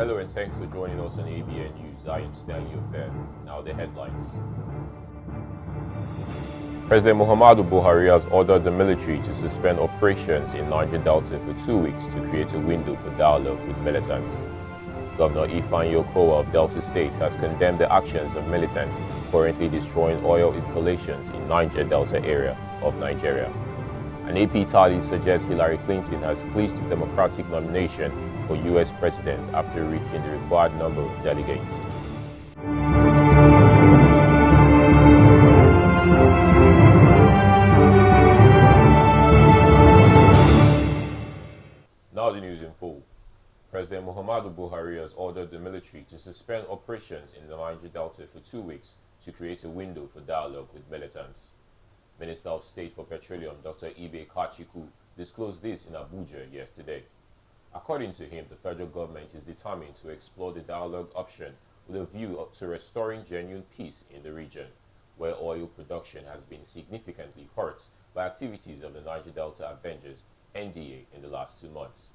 Hello and thanks for joining us on ABN News. I am Stanley Ofer. Now the headlines. President Muhammadu Buhari has ordered the military to suspend operations in Niger Delta for 2 weeks to create a window for dialogue with militants. Governor Ifeanyi Okowa of Delta State has condemned the actions of militants currently destroying oil installations in Niger Delta area of Nigeria. An AP tally suggests Hillary Clinton has clinched the Democratic nomination for U.S. President after reaching the required number of delegates. Now the news in full. President Muhammadu Buhari has ordered the military to suspend operations in the Niger Delta for 2 weeks to create a window for dialogue with militants. Minister of State for Petroleum, Dr. Ibe Kachiku, disclosed this in Abuja yesterday. According to him, the federal government is determined to explore the dialogue option with a view to restoring genuine peace in the region, where oil production has been significantly hurt by activities of the Niger Delta Avengers, NDA, in the last 2 months.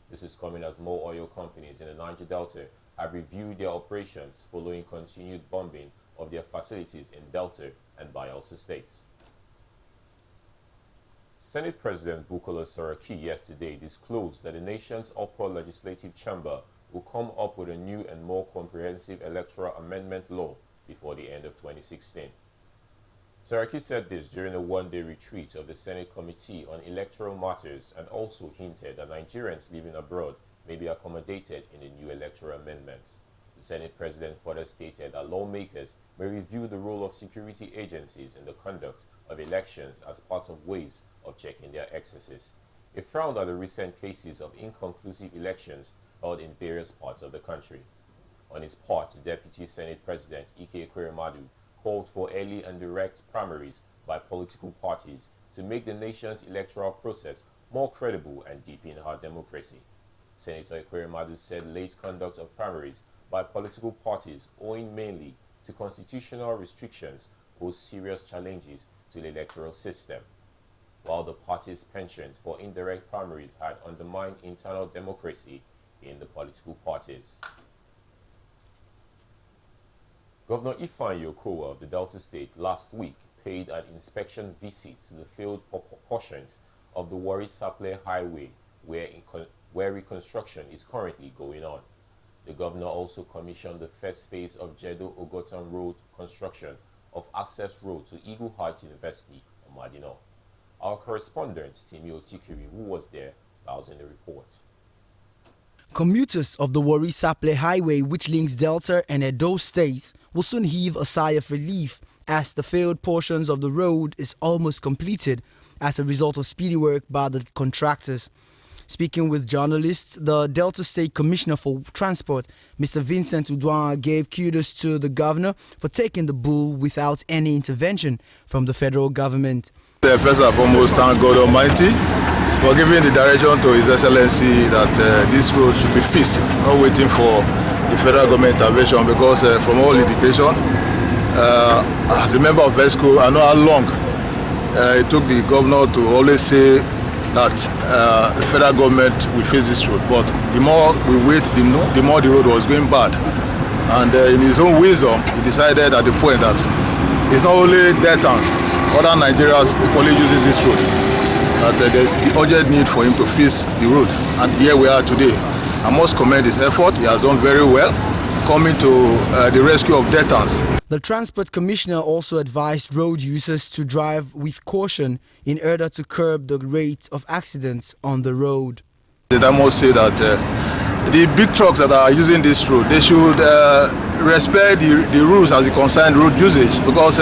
This is coming as more oil companies in the Niger Delta have reviewed their operations following continued bombing of their facilities in Delta and Bayelsa states. Senate President Bukola Saraki yesterday disclosed that the nation's upper legislative chamber will come up with a new and more comprehensive electoral amendment law before the end of 2016. Saraki said this during a one-day retreat of the Senate Committee on Electoral Matters and also hinted that Nigerians living abroad may be accommodated in the new electoral amendments. The Senate President further stated that lawmakers may review the role of security agencies in the conduct of elections as part of ways of checking their excesses. He frowned at the recent cases of inconclusive elections held in various parts of the country. On his part, the Deputy Senate President Ike Ekweremadu called for early and direct primaries by political parties to make the nation's electoral process more credible and deepen our democracy. Senator Ekweremadu said late conduct of primaries by political parties, owing mainly to constitutional restrictions, pose serious challenges to the electoral system, while the party's penchant for indirect primaries had undermined internal democracy in the political parties. Governor Ifeanyi Okowa of the Delta State last week paid an inspection visit to the failed portions of the Warri-Sapele Highway where reconstruction is currently going on. The governor also commissioned the first phase of Jedo-Ogotan Road construction of access road to Eagle Heights University, Omadino. Our correspondent, Timi Otikiri, who was there, files in the report. Commuters of the Warri-Sapele Highway, which links Delta and Edo states, will soon heave a sigh of relief as the failed portions of the road is almost completed as a result of speedy work by the contractors. Speaking with journalists, the Delta State Commissioner for Transport, Mr. Vincent Udwan, gave kudos to the governor for taking the bull without any intervention from the federal government. First and foremost, thank God Almighty for giving the direction to His Excellency that this road should be fixed, not waiting for the federal government intervention, because from all indication, as a member of ESCO, I know how long it took the governor to always say that the federal government will face this road. But the more we wait, the more the road was going bad. And in his own wisdom, he decided at the point that it's not only Deltans, other Nigerians equally uses this road, that there's the urgent need for him to fix the road. And here we are today. I must commend his effort. He has done very well, coming to the rescue of Deltans. The Transport Commissioner also advised road users to drive with caution in order to curb the rate of accidents on the road. I must say that the big trucks that are using this road, they should respect the rules as it concerns road usage, because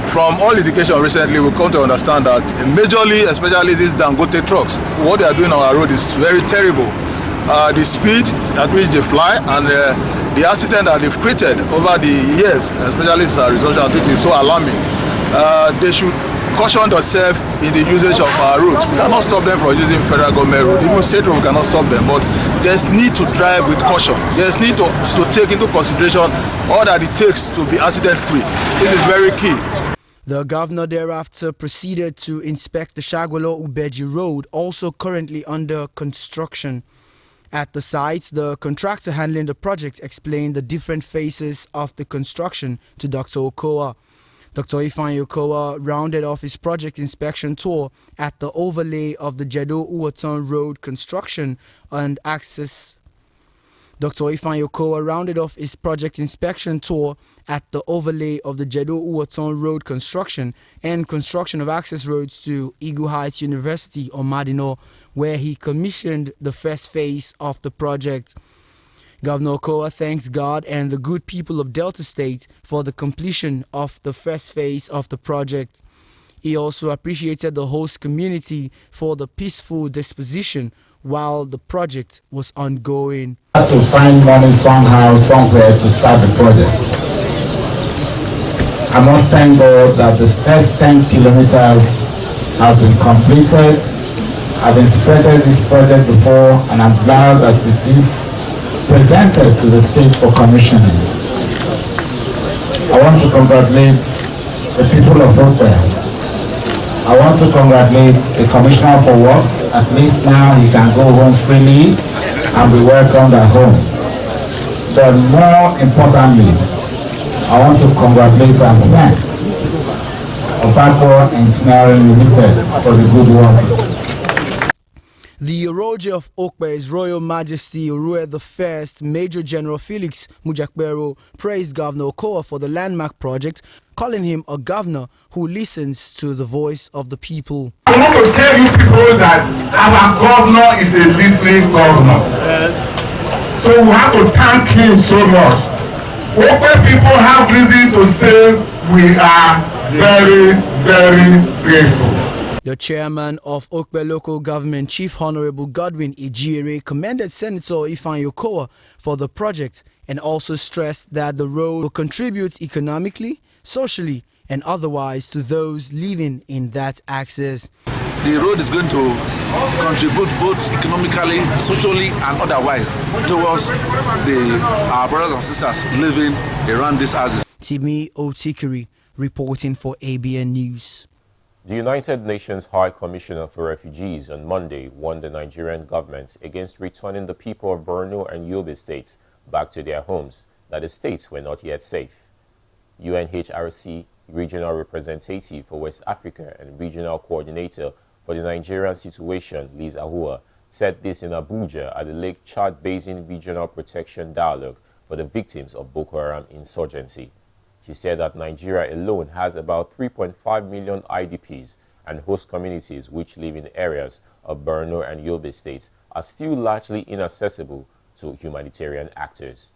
from all indication recently we come to understand that majorly, especially these Dangote trucks, what they are doing on our road is very terrible. The speed at which they fly and the accident that they've created over the years, especially since our resumption, I think is so alarming. They should caution themselves in the usage of our roads. We cannot stop them from using federal government road. Even state road, we cannot stop them. But there's need to drive with caution. There's need to take into consideration all that it takes to be accident-free. This is very key. The governor thereafter proceeded to inspect the Shagwalo-Ubeji Road, also currently under construction. At the site, the contractor handling the project explained the different phases of the construction to Dr. Okowa. Dr. Ifeanyi Okowa rounded off his project inspection tour at the overlay of the Jedo-Uwaton Road construction and access. Dr. Ifeanyi Okowa rounded off his project inspection tour at the overlay of the Jedo-Uwaton Road construction and construction of access roads to Eagle Heights University, Omadino, where he commissioned the first phase of the project. Governor Okowa thanks God and the good people of Delta State for the completion of the first phase of the project. He also appreciated the host community for the peaceful disposition while the project was ongoing. To find money somehow, somewhere to start the project. I must thank God that the first 10 kilometers has been completed. I've inspected this project before and I'm glad that it is presented to the state for commissioning. I want to congratulate the people of Okwe. I want to congratulate the Commissioner for Works. At least now he can go home freely and be welcomed at home. But more importantly, I want to congratulate and thank Obako Engineering Limited for the good work. The Oroje of Okwe's Royal Majesty Orue I, Major General Felix Mujakbero, praised Governor Okowa for the landmark project, calling him a governor who listens to the voice of the people. I want to tell you people that our governor is a listening governor. So we have to thank him so much. Okwe people have reason to say we are very, very grateful. The chairman of Okwe Local Government, Chief Honorable Godwin Ejire, commended Senator Ifeanyi Okowa for the project and also stressed that the road will contribute economically, socially, and otherwise to those living in that access. The road is going to contribute both economically, socially, and otherwise towards our brothers and sisters living around these houses. Timi Otikiri reporting for ABN News. The United Nations High Commissioner for Refugees on Monday warned the Nigerian government against returning the people of Borno and Yobe states back to their homes, that the states were not yet safe. UNHRC Regional Representative for West Africa and Regional Coordinator for the Nigerian situation, Liz Ahua, said this in Abuja at the Lake Chad Basin Regional Protection Dialogue for the victims of Boko Haram insurgency. She said that Nigeria alone has about 3.5 million IDPs, and host communities which live in areas of Borno and Yobe states are still largely inaccessible to humanitarian actors.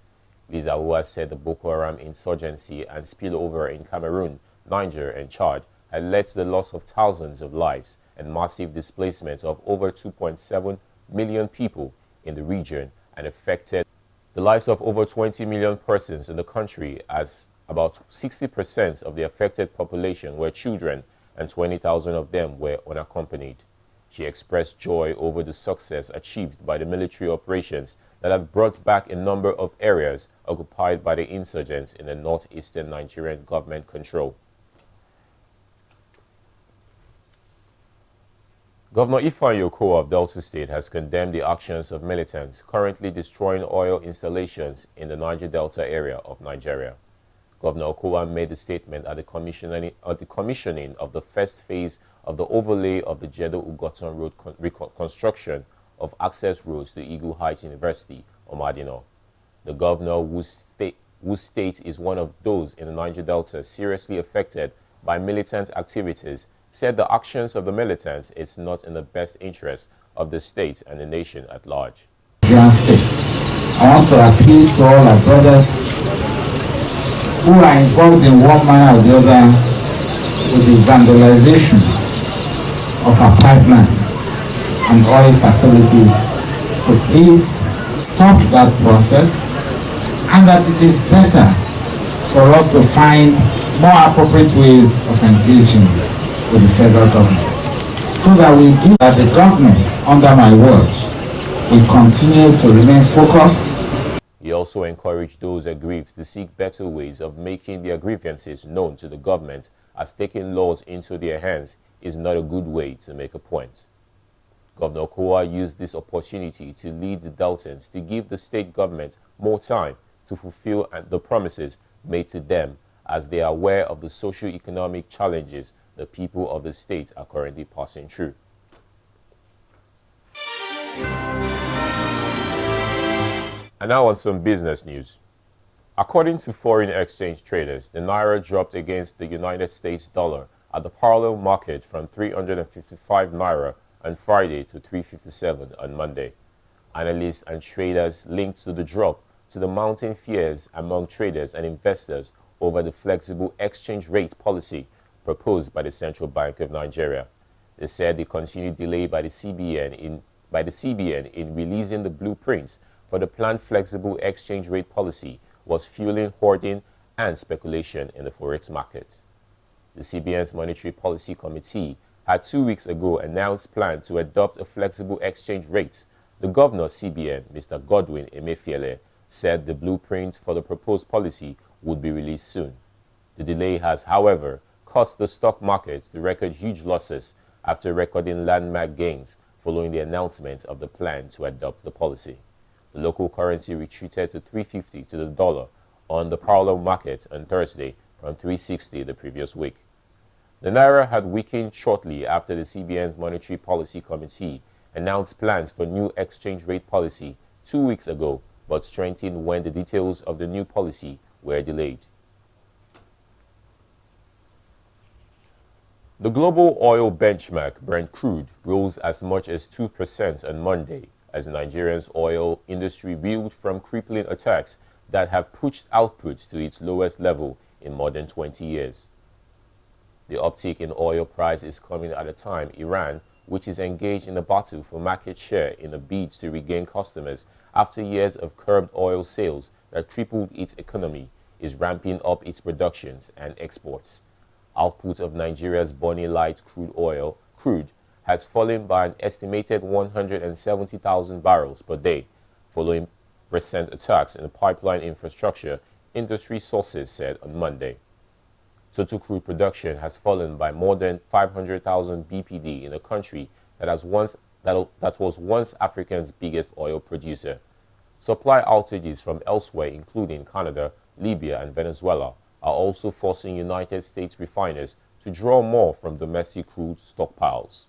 Liz Ahua said the Boko Haram insurgency and spillover in Cameroon, Niger, and Chad had led to the loss of thousands of lives and massive displacement of over 2.7 million people in the region and affected the lives of over 20 million persons in the country, as about 60% of the affected population were children and 20,000 of them were unaccompanied. She expressed joy over the success achieved by the military operations that have brought back a number of areas occupied by the insurgents in the northeastern Nigerian government control. Governor Ifeanyi Okowa of Delta State has condemned the actions of militants currently destroying oil installations in the Niger Delta area of Nigeria. Governor Okowa made the statement at the commissioning of the first phase of the overlay of the Jedo-Uwaton Road construction of access roads to Eagle Heights University, Omadino. The governor, whose state is one of those in the Niger Delta seriously affected by militant activities, said the actions of the militants is not in the best interest of the state and the nation at large. I want to appeal to all our brothers who are involved in one manner or the other with the vandalization of our pipelines and oil facilities. So please stop that process, and that it is better for us to find more appropriate ways of engaging with the federal government, so that we do that the government, under my watch, will continue to remain focused. He also encouraged those aggrieved to seek better ways of making their grievances known to the government, as taking laws into their hands is not a good way to make a point. Governor Kowa used this opportunity to lead the Deltans to give the state government more time to fulfill the promises made to them, as they are aware of the socio-economic challenges the people of the state are currently passing through. And now on some business news. According to foreign exchange traders, the Naira dropped against the United States dollar at the parallel market from 355 Naira on Friday to 357 on Monday. Analysts and traders linked to the drop to the mounting fears among traders and investors over the flexible exchange rate policy proposed by the Central Bank of Nigeria. They said the continued delay by the CBN in releasing the blueprints for the planned flexible exchange rate policy was fueling hoarding and speculation in the forex market. The CBN's Monetary Policy Committee had 2 weeks ago announced plans to adopt a flexible exchange rate. The governor of CBN, Mr. Godwin Emefiele, said the blueprint for the proposed policy would be released soon. The delay has, however, caused the stock market to record huge losses after recording landmark gains following the announcement of the plan to adopt the policy. The local currency retreated to 350 to the dollar on the parallel market on Thursday from 360 the previous week. The Naira had weakened shortly after the CBN's Monetary Policy Committee announced plans for new exchange rate policy 2 weeks ago, but strengthened when the details of the new policy were delayed. The global oil benchmark Brent crude rose as much as 2% on Monday as Nigeria's oil industry reeled from crippling attacks that have pushed output to its lowest level in more than 20 years. The uptick in oil price is coming at a time Iran, which is engaged in a battle for market share in a bid to regain customers after years of curbed oil sales that crippled its economy, is ramping up its productions and exports. Output of Nigeria's Bonny Light crude has fallen by an estimated 170,000 barrels per day, following recent attacks in the pipeline infrastructure, industry sources said on Monday. Total crude production has fallen by more than 500,000 BPD in a country that was once Africa's biggest oil producer. Supply outages from elsewhere, including Canada, Libya, and Venezuela, are also forcing United States refiners to draw more from domestic crude stockpiles.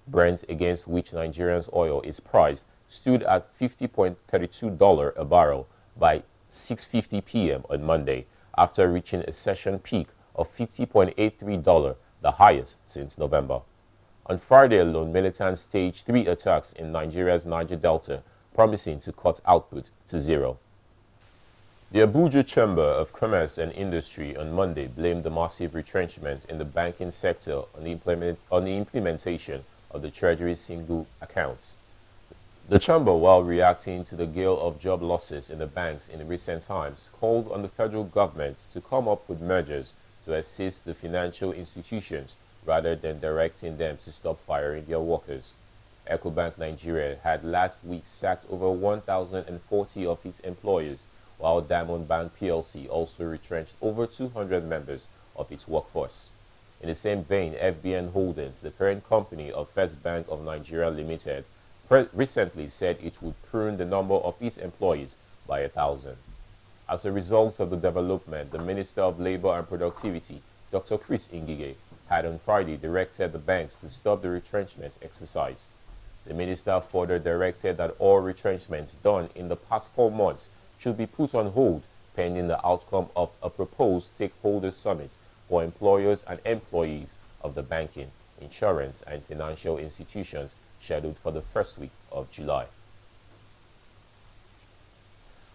Brent, against which Nigeria's oil is priced, stood at $50.32 a barrel by 6:50 p.m. on Monday, after reaching a session peak of $50.83, the highest since November. On Friday alone, militants staged 3 attacks in Nigeria's Niger Delta, promising to cut output to zero. The Abuja Chamber of Commerce and Industry on Monday blamed the massive retrenchment in the banking sector on the implementation of the Treasury's single account. The Chamber, while reacting to the gale of job losses in the banks in recent times, called on the federal government to come up with measures to assist the financial institutions rather than directing them to stop firing their workers. Ecobank Nigeria had last week sacked over 1,040 of its employees, while Diamond Bank PLC also retrenched over 200 members of its workforce. In the same vein, FBN Holdings, the parent company of First Bank of Nigeria Limited, recently said it would prune the number of its employees by 1,000. As a result of the development, the Minister of Labour and Productivity, Dr. Chris Ngige, had on Friday directed the banks to stop the retrenchment exercise. The minister further directed that all retrenchments done in the past 4 months should be put on hold pending the outcome of a proposed stakeholder summit for employers and employees of the banking, insurance, and financial institutions scheduled for the first week of July.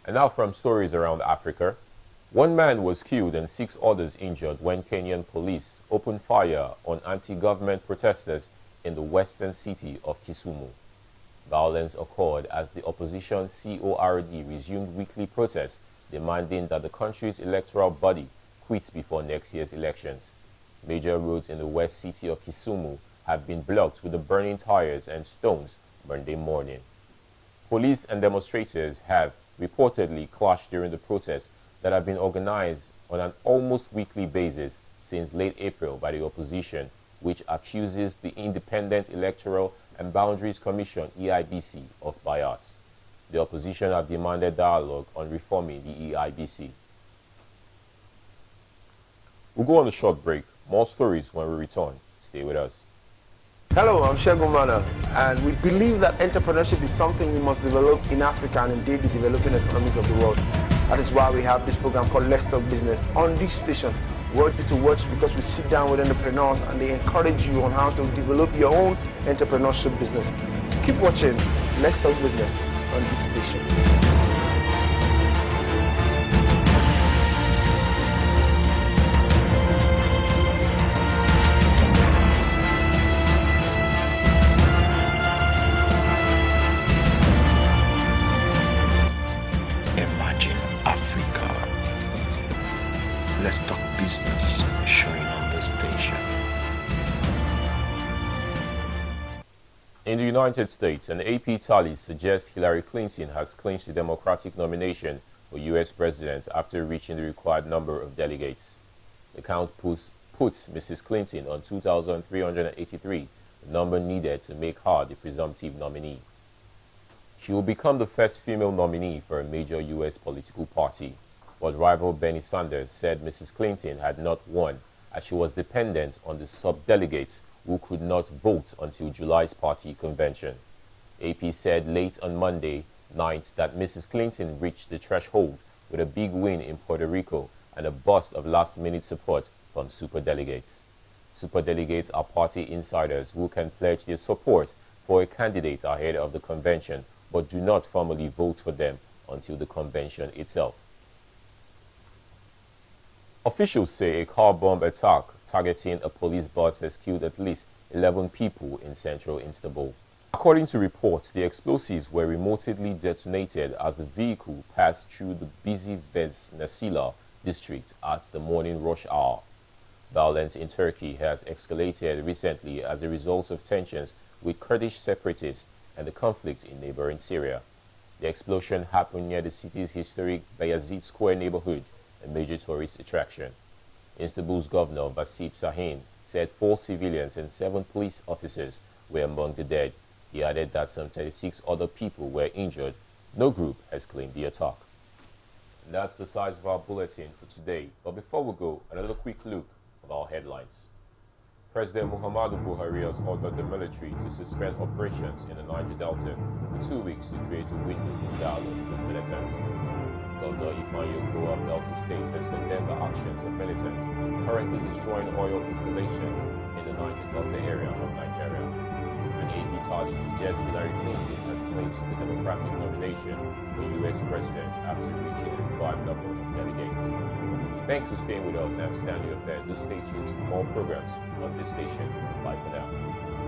And now from stories around Africa. 1 man was killed and 6 others injured when Kenyan police opened fire on anti-government protesters in the western city of Kisumu. Violence occurred as the opposition CORD resumed weekly protests demanding that the country's electoral body quits before next year's elections. Major roads in the west city of Kisumu have been blocked with the burning tires and stones Monday morning. Police and demonstrators have reportedly clashed during the protests that have been organized on an almost weekly basis since late April by the opposition, which accuses the Independent Electoral and Boundaries Commission (EIBC) of bias. The opposition have demanded dialogue on reforming the EIBC. We'll go on a short break. More stories when we return. Stay with us. Hello, I'm Shegun Mana, and we believe that entrepreneurship is something we must develop in Africa and indeed the developing economies of the world. That is why we have this program called Let's Talk Business on this station. Worthy to watch because we sit down with entrepreneurs and they encourage you on how to develop your own entrepreneurship business. Keep watching Let's Talk Business on this station. Imagine Africa. Let's Talk Business showing on the station. In the United States, an AP tally suggests Hillary Clinton has clinched the Democratic nomination for U.S. president after reaching the required number of delegates. The count puts Mrs. Clinton on 2,383, the number needed to make her the presumptive nominee. She will become the first female nominee for a major U.S. political party, but rival Bernie Sanders said Mrs. Clinton had not won as she was dependent on the sub-delegates who could not vote until July's party convention. AP said late on Monday night that Mrs. Clinton reached the threshold with a big win in Puerto Rico and a burst of last-minute support from superdelegates. Superdelegates are party insiders who can pledge their support for a candidate ahead of the convention but do not formally vote for them until the convention itself. Officials say a car bomb attack targeting a police bus has killed at least 11 people in central Istanbul. According to reports, the explosives were remotely detonated as the vehicle passed through the busy Vesnasila district at the morning rush hour. Violence in Turkey has escalated recently as a result of tensions with Kurdish separatists and the conflict in neighboring Syria. The explosion happened near the city's historic Bayazit Square neighborhood, a major tourist attraction. Istanbul's governor Vasip Sahin said 4 civilians and 7 police officers were among the dead. He added that some 36 other people were injured. No group has claimed the attack. And that's the size of our bulletin for today. But before we go, another quick look at our headlines. President Muhammadu Buhari has ordered the military to suspend operations in the Niger Delta for 2 weeks to create a window of dialogue with militants. Governor Ifeanyi Okowa of Delta State has condemned the actions of militants currently destroying oil installations in the Niger Delta area of Nigeria. An AP tally suggests Hillary Clinton has clinched the Democratic nomination for U.S. president after reaching the required number of delegates. Thanks for staying with us. I'm Stanley Affair. Do stay tuned for more programs on this station. Bye for now.